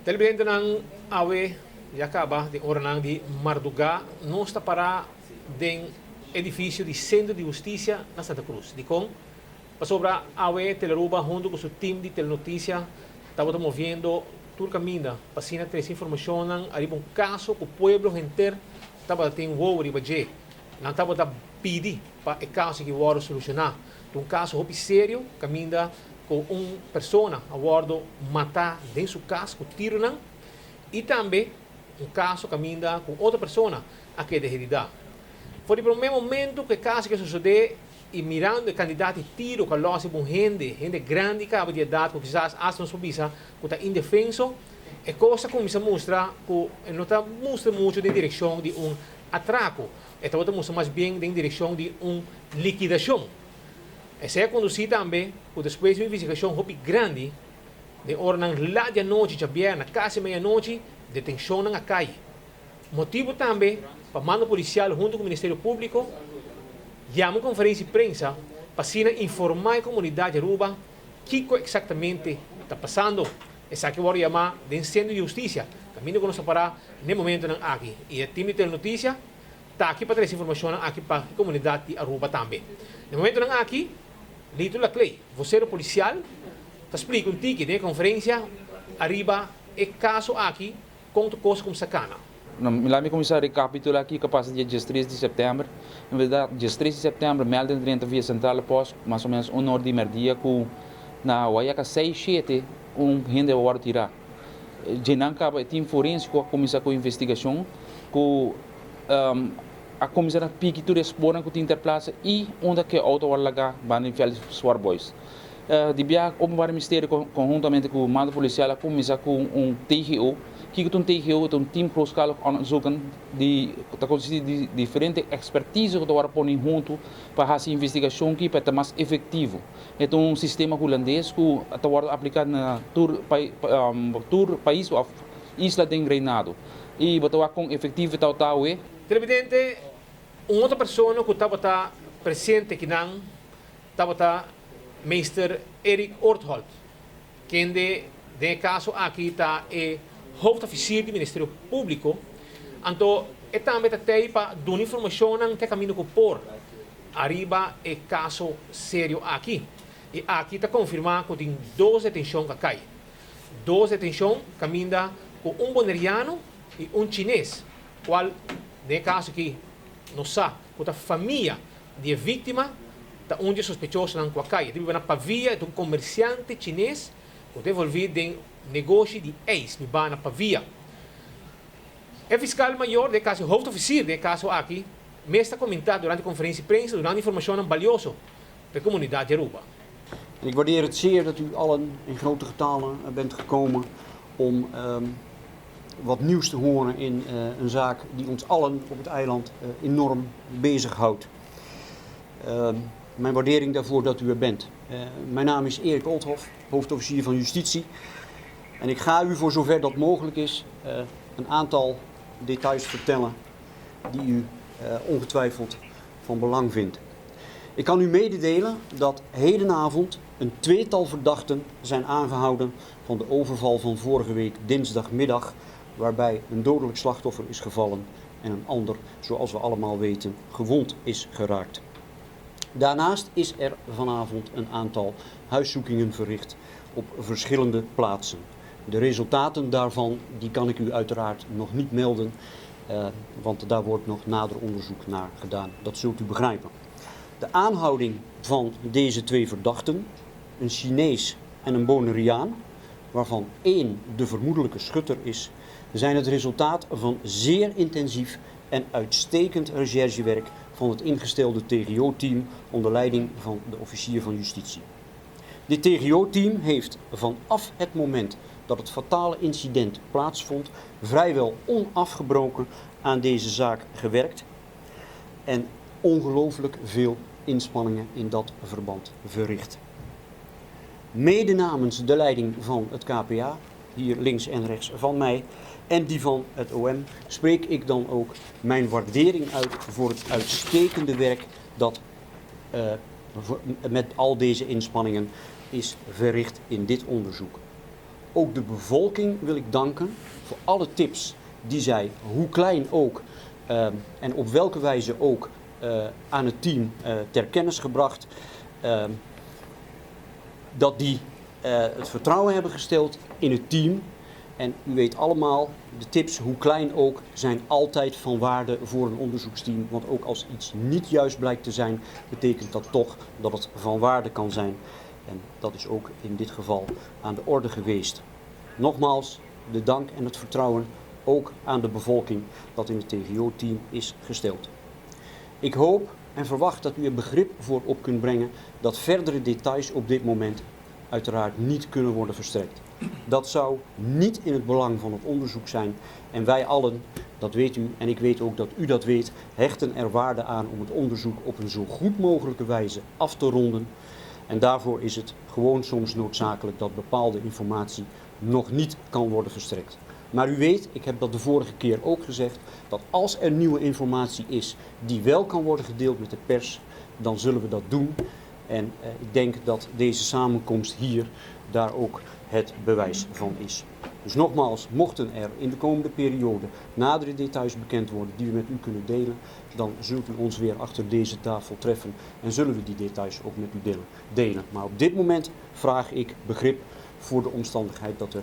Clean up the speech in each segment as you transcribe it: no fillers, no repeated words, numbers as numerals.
Televidente ng awe, yakaba, de oranang di Marduga, não está para den edifício de Centro de Justiça na Santa Cruz. De com, sobra awe, Teleruba, junto com seu time de telenotícia, estava movendo todo caminho, para ter essa informação, arriba caso que o povo inteiro estava tendo arriba de, não estava pedir para o caso que o solucionar. Caso sério, caminho com pessoa a bordo matar dentro do caso com tiro não e também caso caminha com outra pessoa a que derrida. Foi no primeiro momento que o caso que sucedeu e mirando o candidato tiro que losse com gente grande que havia dado que quizás hasta não subisa que está indefenso é coisa que começa a mostrar que não está mostrando muito em direção de atraco, está mostrando mais bem em direção de liquidação. Essa é conduzir também, depois de uma investigação grande, de hora lá de noite, na quase meia-noite, detenção na calle. Motivo também, para o mando policial junto com o Ministério Público, chama conferência de imprensa para informar a comunidade Aruba o que exatamente está passando. Essa que eu vou chamar de Centro de Justiça, caminho que nós parar no momento aqui. E o time de notícia está aqui para trazer informação aqui para a comunidade de Aruba também. No momento aqui, Lito la Clay, vocero policial, te explica ticket de conferência, arriba e caso aqui, conta coisa como sacana. Lá me começar a recapitular aqui que passa dia 13 de setembro. Na verdade, dia 13 de setembro, meldem dentro via central pós, mais ou menos 1 hora de merdia, com na Waiaka 6, 7, rende a hora tirar. De não acaba, time forense que começa com a investigação, com a comissão a pique tudo expor que interplaça e onde que auto vai lagar bani fel swar boys de bia o ministério conjuntamente com o mando policial começa com TGO que TGO um time cross-escala zoeken de tá consiste de diferente expertise que vai pôr junto para fazer investigação que para ter mais efetivo é um sistema holandês que está aplicado na tour país ou isla de Grenado e botar com efetivo tal é televidente, outra pessoa que estava presente aqui não estava Mr. Erik Ortholt, que de caso aqui está o hoofdofficier do Ministério Público, então é também para dar informação que caminho que por arriba é caso sério aqui e aqui está confirmado que tem 2 detenções que cai, 2 detenções caminha com boneriano e chinês, qual de caso que não sabe que a família de vítima está onde sospechoso na calle. Deve na Pavia de comerciante chinês que devolvido em negócio de ex me na Pavia. O fiscal maior de caso, hoofdofficier de caso aqui, me está comentando durante a conferência de prensa, durante informatie valiosa para a comunidade de Aruba. Ik waardeer het zeer dat u allen in grote getalen bent gekomen om wat nieuws te horen in een zaak die ons allen op het eiland enorm bezighoudt. Mijn waardering daarvoor dat u er bent. Mijn naam is Erik Oldhoff, hoofdofficier van Justitie. En ik ga u voor zover dat mogelijk is een aantal details vertellen die u ongetwijfeld van belang vindt. Ik kan u mededelen dat hedenavond een tweetal verdachten zijn aangehouden van de overval van vorige week dinsdagmiddag, waarbij een dodelijk slachtoffer is gevallen en een ander, zoals we allemaal weten, gewond is geraakt. Daarnaast is er vanavond een aantal huiszoekingen verricht op verschillende plaatsen. De resultaten daarvan die kan ik u uiteraard nog niet melden, want daar wordt nog nader onderzoek naar gedaan. Dat zult u begrijpen. De aanhouding van deze 2 verdachten, een Chinees en een Bonaireaan, waarvan 1 de vermoedelijke schutter is, zijn het resultaat van zeer intensief en uitstekend recherchewerk van het ingestelde TGO-team onder leiding van de officier van justitie. Dit TGO-team heeft vanaf het moment dat het fatale incident plaatsvond vrijwel onafgebroken aan deze zaak gewerkt en ongelooflijk veel inspanningen in dat verband verricht. Mede namens de leiding van het KPA, hier links en rechts van mij, en die van het OM, spreek ik dan ook mijn waardering uit voor het uitstekende werk dat met al deze inspanningen is verricht in dit onderzoek. Ook de bevolking wil ik danken voor alle tips die zij, hoe klein ook en op welke wijze ook, aan het team ter kennis gebracht. Dat die het vertrouwen hebben gesteld in het team. En u weet allemaal, de tips, hoe klein ook, zijn altijd van waarde voor een onderzoeksteam. Want ook als iets niet juist blijkt te zijn, betekent dat toch dat het van waarde kan zijn. En dat is ook in dit geval aan de orde geweest. Nogmaals, de dank en het vertrouwen ook aan de bevolking dat in het TGO-team is gesteld. Ik hoop en verwacht dat u er begrip voor op kunt brengen dat verdere details op dit moment uiteraard niet kunnen worden verstrekt. Dat zou niet in het belang van het onderzoek zijn. En wij allen, dat weet u en ik weet ook dat u dat weet, hechten er waarde aan om het onderzoek op een zo goed mogelijke wijze af te ronden. En daarvoor is het gewoon soms noodzakelijk dat bepaalde informatie nog niet kan worden verstrekt. Maar u weet, ik heb dat de vorige keer ook gezegd, dat als er nieuwe informatie is die wel kan worden gedeeld met de pers, dan zullen we dat doen. En ik denk dat deze samenkomst hier daar ook het bewijs van is. Dus nogmaals, mochten er in de komende periode nadere details bekend worden die we met u kunnen delen, dan zult u ons weer achter deze tafel treffen en zullen we die details ook met u delen. Maar op dit moment vraag ik begrip voor de omstandigheid dat er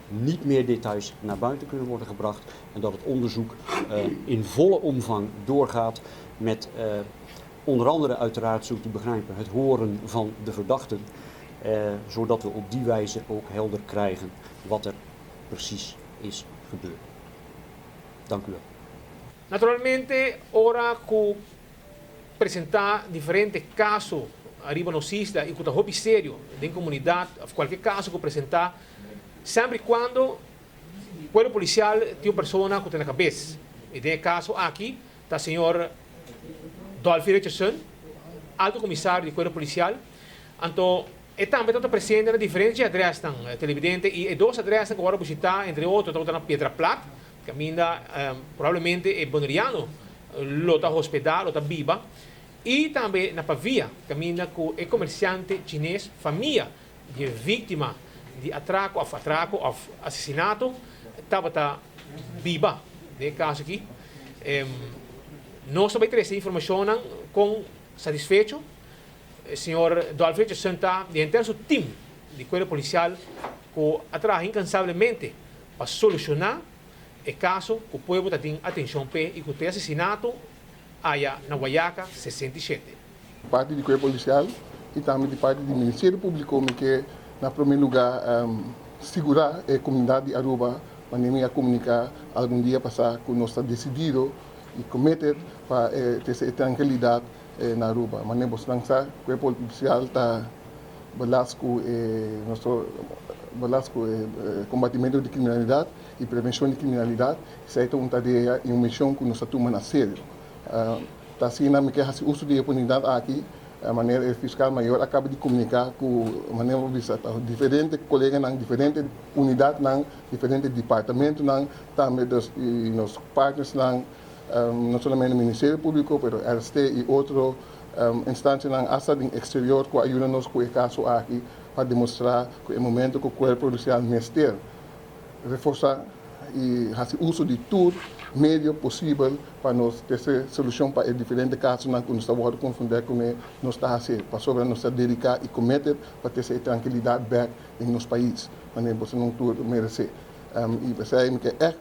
niet meer details naar buiten kunnen worden gebracht en dat het onderzoek in volle omvang doorgaat met onder andere uiteraard, zult u begrijpen, het horen van de verdachten, zodat we op die wijze ook helder krijgen wat er precies is gebeurd. Dank u wel. Naturalmente, ora que apresentar diferentes casos arriba no SISDA e que hobby sério de comunidade, of qualquer caso que apresentar, sempre e quando o cuerpo policial tem uma pessoa que tem na cabeça. E tem caso aqui, está o senhor Dolphy Richardson, alto comissário do cuerpo policial. Então, e também está presente em diferentes adresas televidentes e dois adresas que agora visitar, entre outros, está na Pedra Plata, que ainda provavelmente é Boneriano, lo está hospedado, lo está viva, e também na Pavia, que ainda é comerciante chinês, família de vítima de atraco ou assassinato, estava viva, nesse caso aqui. Nós também temos essa informação com satisfecho. O senhor Dolphy Richardson está dentro do time de cuerpo policial que atrás incansavelmente para solucionar o caso que o povo tem atenção para e que o assassinato haya na Guayaca 67. Parte do cuerpo policial e também de parte do Ministério Público que na primeiro lugar segurar a comunidade de Aruba para comunicar algum dia passar que nós está decidido e cometer para ter essa tranquilidade na Aruba. Mas nós lançar o cuerpo policial está balasco nosso balasco combatimento de criminalidade e prevenção de criminalidade. Isso é uma tarefa e uma missão que nós tomamos a sério. Tá assim na que o uso de oportunidade aqui a maneira fiscal maior acaba de comunicar com a maneira diferentes colegas em diferentes unidades, em diferentes departamentos, também dos nossos partners, não somente no Ministério Público, mas RST e outras instâncias na área exterior que ajudam-nos com o caso aqui para demonstrar que é o momento que o corpo policial mestre reforçar e fazer uso de tudo meio possível para nós ter solução para diferentes casos que nós estamos confundendo com nós está a ser para sobre nós dedicar e cometer para ter essa tranquilidade back em nosso país, para nós não tudo merecer. E pensei que é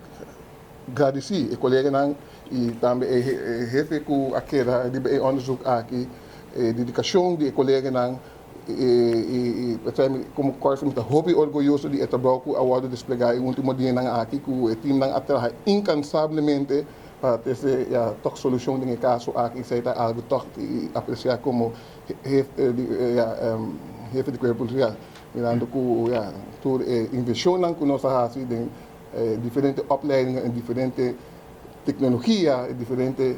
agradecer a colega e também o chefe que aquela de onderzoek aqui, dedicação de colega e como corpo muito hobby orgulhoso de trabalhar com a hora de desplegar o último dia aqui que o time não atrás incansavelmente para ter essa solução de caso aqui isso é algo toch apreciar como jefe de corpo policial mirando que toda investição que nós fazemos em diferentes opleidingen em diferentes tecnologia, diferentes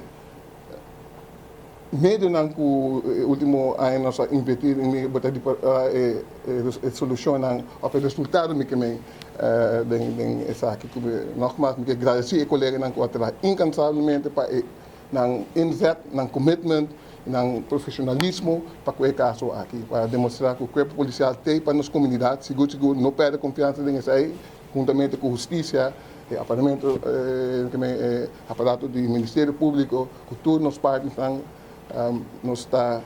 meios que o último ano nós investimos em botar solução ou resultado que também essa aqui nogmaals me agradecer a colega que atrás incansavelmente para inzet, commitment ng profissionalismo para o caso aqui, para demonstrar que o corpo policial tem para nossa comunidade, seguro, não perde confiança em aí, juntamente com a justiça, aparato do Ministério Público, que todos os partes nos está,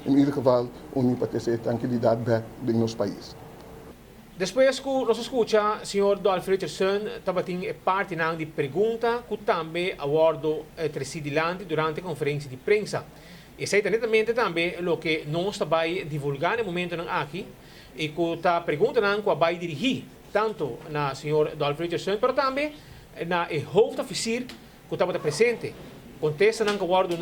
em ieder geval, unidos para ter tranquilidade back em nosso país. Después que nos escucha, senhor Dolph Richardson, tabating é parte de pergunta que também abordo trecidilante durante a conferência de prensa. E sei netamente também o que nós vai divulgar no momento aqui e que está perguntando que vai dirigir tanto na senhor Dolph Richardson, mas também na hoofdofficier que estava presente. Contesta que abordo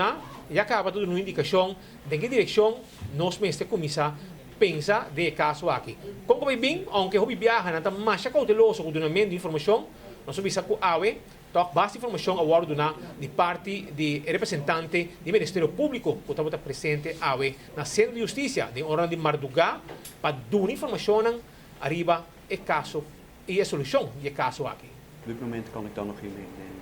e acaba dando uma indicação de que direção nós mestre comissa pensa de caso aqui. Como vai bem, aunque hobby viaja, não mais cauteloso com o donamento de informação, nós sabemos que AWE toca bastante informação agora de parte de representante do Ministério Público que estava presente AWE na Centro de Justiça de hora de Mardugá para dar informação arriba e caso e a solução de caso aqui. Op dit moment kan ik daar nog geen mededeling over.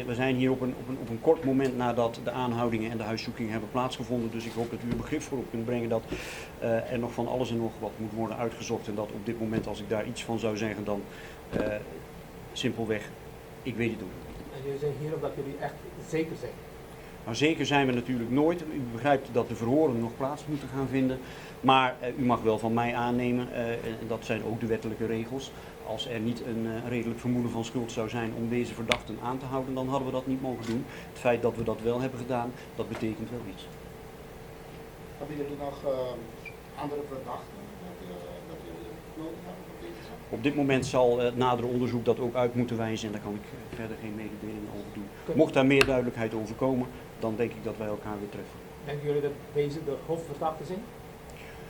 We zijn hier op een kort moment nadat de aanhoudingen en de huiszoekingen hebben plaatsgevonden. Dus ik hoop dat u er begrip voor op kunt brengen dat er nog van alles en nog wat moet worden uitgezocht. En dat op dit moment, als ik daar iets van zou zeggen, dan simpelweg, ik weet het ook. En jullie zijn hier omdat jullie echt zeker zijn? Maar zeker zijn we natuurlijk nooit. U begrijpt dat de verhoren nog plaats moeten gaan vinden. Maar u mag wel van mij aannemen, en dat zijn ook de wettelijke regels. Als er niet een redelijk vermoeden van schuld zou zijn om deze verdachten aan te houden, dan hadden we dat niet mogen doen. Het feit dat we dat wel hebben gedaan, dat betekent wel iets. Hebben jullie nog andere verdachten dat jullie nodig hebben op deze zaak? Op dit moment zal het nadere onderzoek dat ook uit moeten wijzen en daar kan ik verder geen mededeling over doen. Mocht daar meer duidelijkheid over komen, dan denk ik dat wij elkaar weer treffen. Denken jullie dat deze de hoofdverdachten zijn?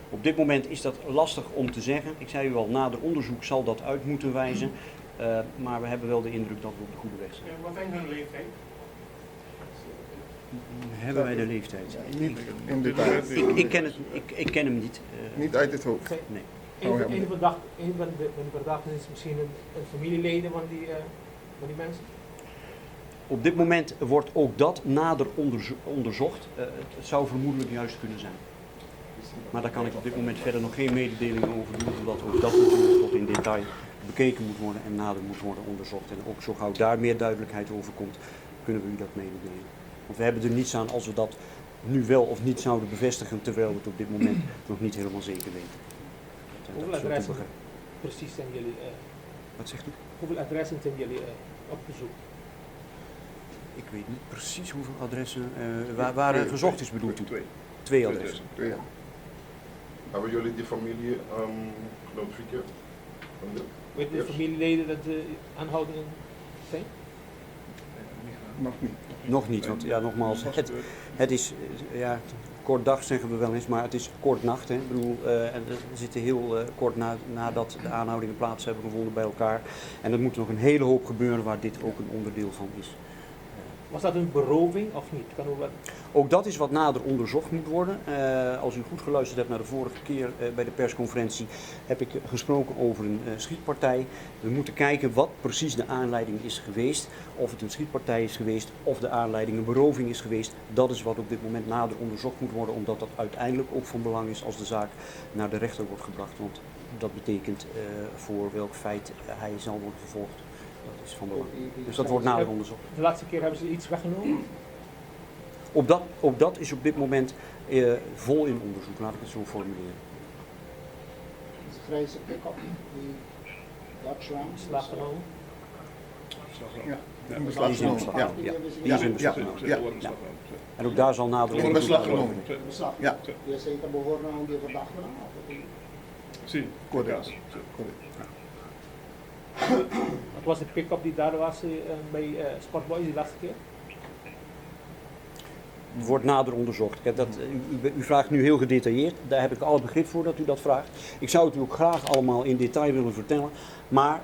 Op dit moment is dat lastig om te zeggen. Ik zei u al, nader onderzoek zal dat uit moeten wijzen. Maar we hebben wel de indruk dat we op de goede weg zijn. Wat zijn hun leeftijd? Hebben wij de leeftijd? Niet in detail. Ik ken hem niet. Niet uit het hoofd. Nee. Een van de verdachten is misschien een familieleden van die mensen? Op dit moment wordt ook dat nader onderzocht. Het zou vermoedelijk juist kunnen zijn. Maar daar kan ik op dit moment verder nog geen mededeling over doen, omdat ook dat natuurlijk tot in detail bekeken moet worden en nader moet worden onderzocht. En ook zo gauw daar meer duidelijkheid over komt, kunnen we u dat mededelen. Want we hebben er niets aan als we dat nu wel of niet zouden bevestigen, terwijl we het op dit moment nog niet helemaal zeker weten. Hoeveel adressen precies zijn jullie? Wat zegt u? Hoeveel adressen zijn jullie op bezoek? Ik weet niet precies hoeveel adressen waar gezocht is, bedoelt u? Twee adressen. Twee. Hebben jullie die familie genotificeerd? Weet de familieleden dat de aanhoudingen zijn? Nog niet. Nog niet, want ja, nogmaals, het is, ja, kort dag zeggen we wel eens, maar het is kort nacht. Hè. Ik bedoel, en we zitten heel kort nadat de aanhoudingen plaats hebben gevonden bij elkaar. En er moet nog een hele hoop gebeuren waar dit ook een onderdeel van is. Was dat een beroving of niet? Kan u wat... Ook dat is wat nader onderzocht moet worden. Als u goed geluisterd hebt naar de vorige keer bij de persconferentie, heb ik gesproken over een schietpartij. We moeten kijken wat precies de aanleiding is geweest. Of het een schietpartij is geweest of de aanleiding een beroving is geweest. Dat is wat op dit moment nader onderzocht moet worden, omdat dat uiteindelijk ook van belang is als de zaak naar de rechter wordt gebracht. Want dat betekent voor welk feit hij zal worden vervolgd. Dat is van belang. Dus dat wordt nader onderzocht. De laatste keer hebben ze iets weggenomen? Ook dat is op dit moment vol in onderzoek, laat ik het zo formuleren. Is grijze pick-up die Dutch Ram Beslag genomen? Ja. Die is in beslag genomen. Ja. Die is in beslag genomen. Ja. Ja. En ook daar zal nader In beslag genomen. beslag. Ja. Je zeker behoren aan die verdachten? Zie. Correct. Wat was de pick-up die daar was bij Sportboys die laatste keer? Wordt nader onderzocht. Kijk, u vraagt nu heel gedetailleerd, daar heb ik alle begrip voor dat u dat vraagt. Ik zou het u ook graag allemaal in detail willen vertellen, maar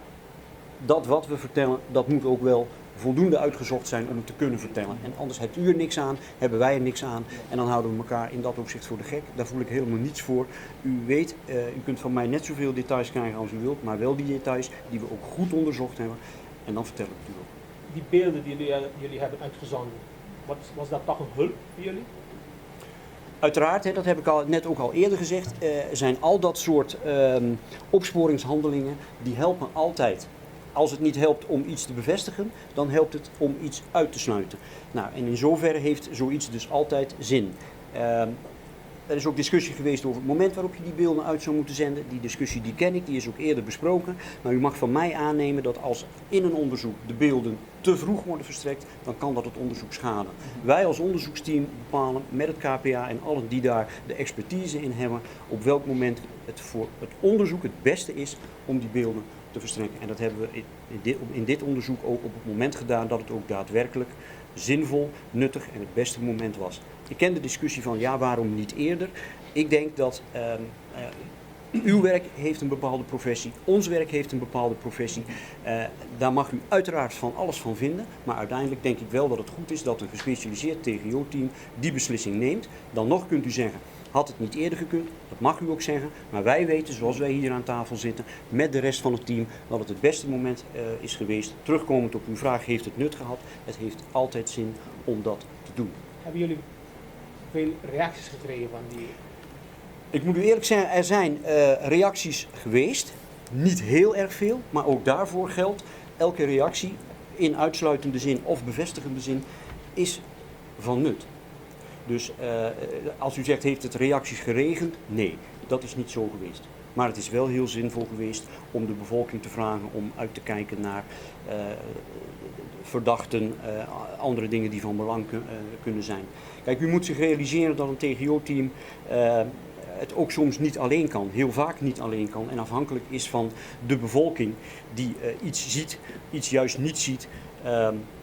dat wat we vertellen, dat moet ook wel voldoende uitgezocht zijn om het te kunnen vertellen. En anders hebt u er niks aan, hebben wij er niks aan en dan houden we elkaar in dat opzicht voor de gek. Daar voel ik helemaal niets voor. U weet, u kunt van mij net zoveel details krijgen als u wilt, maar wel die details die we ook goed onderzocht hebben en dan vertel ik het u ook. Die beelden die jullie hebben uitgezonden, Was dat toch een hulp voor jullie? Uiteraard, hè, dat heb ik net ook al eerder gezegd, zijn al dat soort opsporingshandelingen, die helpen altijd. Als het niet helpt om iets te bevestigen, dan helpt het om iets uit te sluiten. Nou, en in zoverre heeft zoiets dus altijd zin. Er is ook discussie geweest over het moment waarop je die beelden uit zou moeten zenden. Die discussie die ken ik, die is ook eerder besproken. Maar u mag van mij aannemen dat als in een onderzoek de beelden te vroeg worden verstrekt, dan kan dat het onderzoek schaden. Wij als onderzoeksteam bepalen met het KPA en allen die daar de expertise in hebben, op welk moment het voor het onderzoek het beste is om die beelden te verstrekken. En dat hebben we in dit onderzoek ook op het moment gedaan dat het ook daadwerkelijk zinvol, nuttig en het beste moment was. Ik ken de discussie van ja, waarom niet eerder? Ik denk dat uw werk heeft een bepaalde professie, ons werk heeft een bepaalde professie. Daar mag u uiteraard van alles van vinden, maar uiteindelijk denk ik wel dat het goed is dat een gespecialiseerd TGO-team die beslissing neemt. Dan nog kunt u zeggen, had het niet eerder gekund, dat mag u ook zeggen, maar wij weten, zoals wij hier aan tafel zitten, met de rest van het team, dat het het beste moment is geweest. Terugkomend op uw vraag, heeft het nut gehad? Het heeft altijd zin om dat te doen. Hebben jullie veel reacties gekregen van die... Ik moet u eerlijk zeggen, er zijn reacties geweest, niet heel erg veel, maar ook daarvoor geldt, elke reactie in uitsluitende zin of bevestigende zin is van nut. Dus als u zegt, heeft het reacties geregend? Nee, dat is niet zo geweest. Maar het is wel heel zinvol geweest om de bevolking te vragen om uit te kijken naar verdachten, andere dingen die van belang kunnen zijn. Kijk, u moet zich realiseren dat een TGO-team het ook soms niet alleen kan, heel vaak niet alleen kan en afhankelijk is van de bevolking die iets ziet, iets juist niet ziet.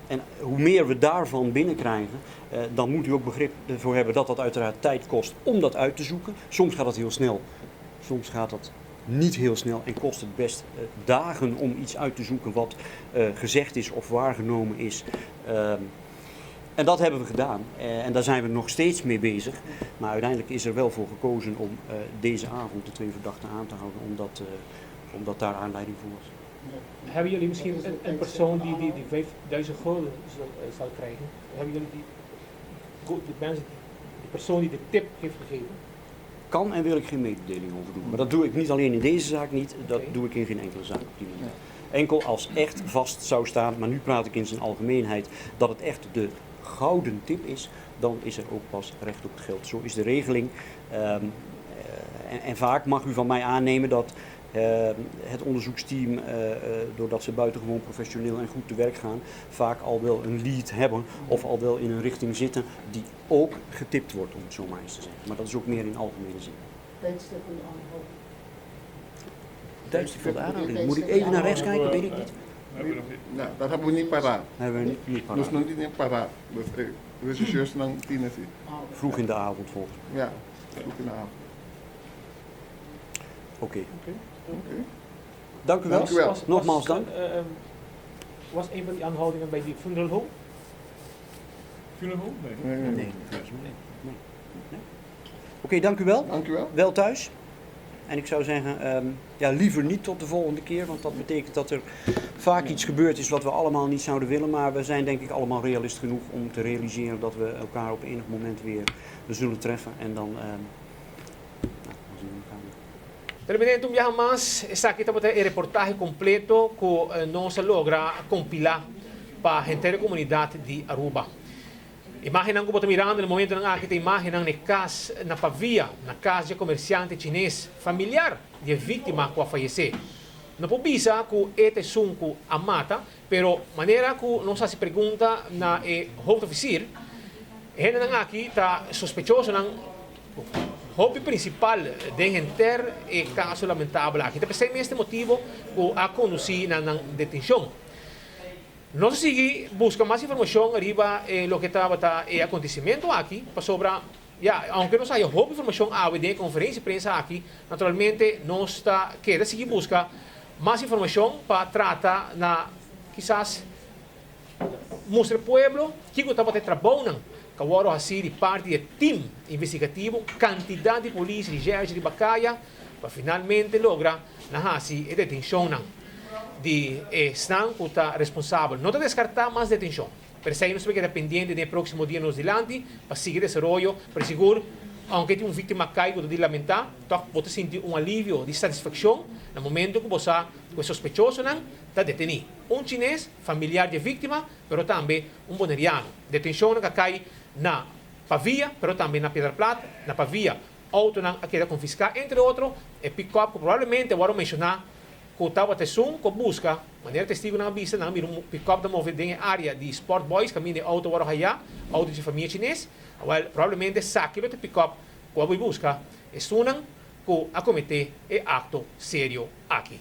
En hoe meer we daarvan binnenkrijgen, dan moet u ook begrip ervoor hebben dat dat uiteraard tijd kost om dat uit te zoeken. Soms gaat dat heel snel, soms gaat dat niet heel snel en kost het best dagen om iets uit te zoeken wat gezegd is of waargenomen is. En dat hebben we gedaan en daar zijn we nog steeds mee bezig. Maar uiteindelijk is er wel voor gekozen om deze avond de 2 verdachten aan te houden, omdat daar aanleiding voor was. Hebben jullie misschien een persoon die 5000 gulden zal krijgen? Hebben jullie die persoon die de tip heeft gegeven? Kan en wil ik geen mededeling over doen. Maar dat doe ik niet alleen in deze zaak niet, dat doe ik in geen enkele zaak op die manier. Enkel als echt vast zou staan, maar nu praat ik in zijn algemeenheid, dat het echt de gouden tip is, dan is er ook pas recht op het geld. Zo is de regeling. En vaak mag u van mij aannemen dat het onderzoeksteam, doordat ze buitengewoon professioneel en goed te werk gaan, vaak al wel een lead hebben of al wel in een richting zitten die ook getipt wordt, om het zo maar eens te zeggen. Maar dat is ook meer in algemene zin. Tijdstip van de aanhouding. Tijdstip van de aanhouding. Moet ik even naar rechts kijken? Weet ik niet. Nou, dat hebben we niet paraat. Hebben we niet Dus paraat. nog niet paraat. Dus rechercheurs dan 10 is het. Vroeg in de avond volgens mij. Ja, vroeg in de avond. Oké. Oké. Dank u wel. Dank u wel. Nogmaals dank. Was een van die aanhoudingen bij die funeral home? Funeral home? Nee. Nee. Nee. Oké, dank u wel. Dank u wel. Wel thuis. En ik zou zeggen, ja, liever niet tot de volgende keer, want dat betekent dat er vaak iets gebeurd is wat we allemaal niet zouden willen. Maar we zijn denk ik allemaal realist genoeg om te realiseren dat we elkaar op enig moment weer zullen treffen. En dan zien we elkaar weer. Terminando un viaje más, está aquí estamos el reportaje completo que no se logra compilar para a gente da comunidade de Aruba. Imagem que eu mirando no momento que tem imagem na casa, na pavia, na casa de comerciante chinês familiar de vítima que faleceu. Não pode dizer que este sunco a mata, pero maneira que não se pergunta na hoofdofficier, gente aqui está sospechoso na hobby principal de enter é caso lamentável aqui. Então, por este motivo, que a conduzir na detenção. Nós seguimos buscando mais informação arriba lo que estava acontecimento aqui, sobre, aunque não haya hobby informação de conferência de prensa aqui, naturalmente nós queremos seguir buscar mais informação para tratar quizás mostrar ao pueblo que estava trabalhando. Que agora assim de parte do time investigativo, quantidade de polícia, de exército, de bacaia, para finalmente lograr a detenção de Stan que está responsável. Não está descartar mais detenção. pero seguimos que dependiente del próximo día nos delante para seguir desarrollo, para seguro, aunque tem vítima caigo de lamentar, toch você sentir alívio de satisfação no momento que você o sospechoso não está detenido. Chinês, familiar de vítima, pero também boneriano. Detenção que cai na Pavia, pero também na Pedra Plata, na Pavia, auto não queda confiscar, entre outros, e pick-up que provavelmente vou mencionar que estava tesum que busca, maneira testigo na vista, não mir pick-up da mover em área de Sport Boys, caminho de auto vou raiar, auto de família chinês, provavelmente saque o pick-up que vou buscar, é sunang que a cometer é acto sério aqui.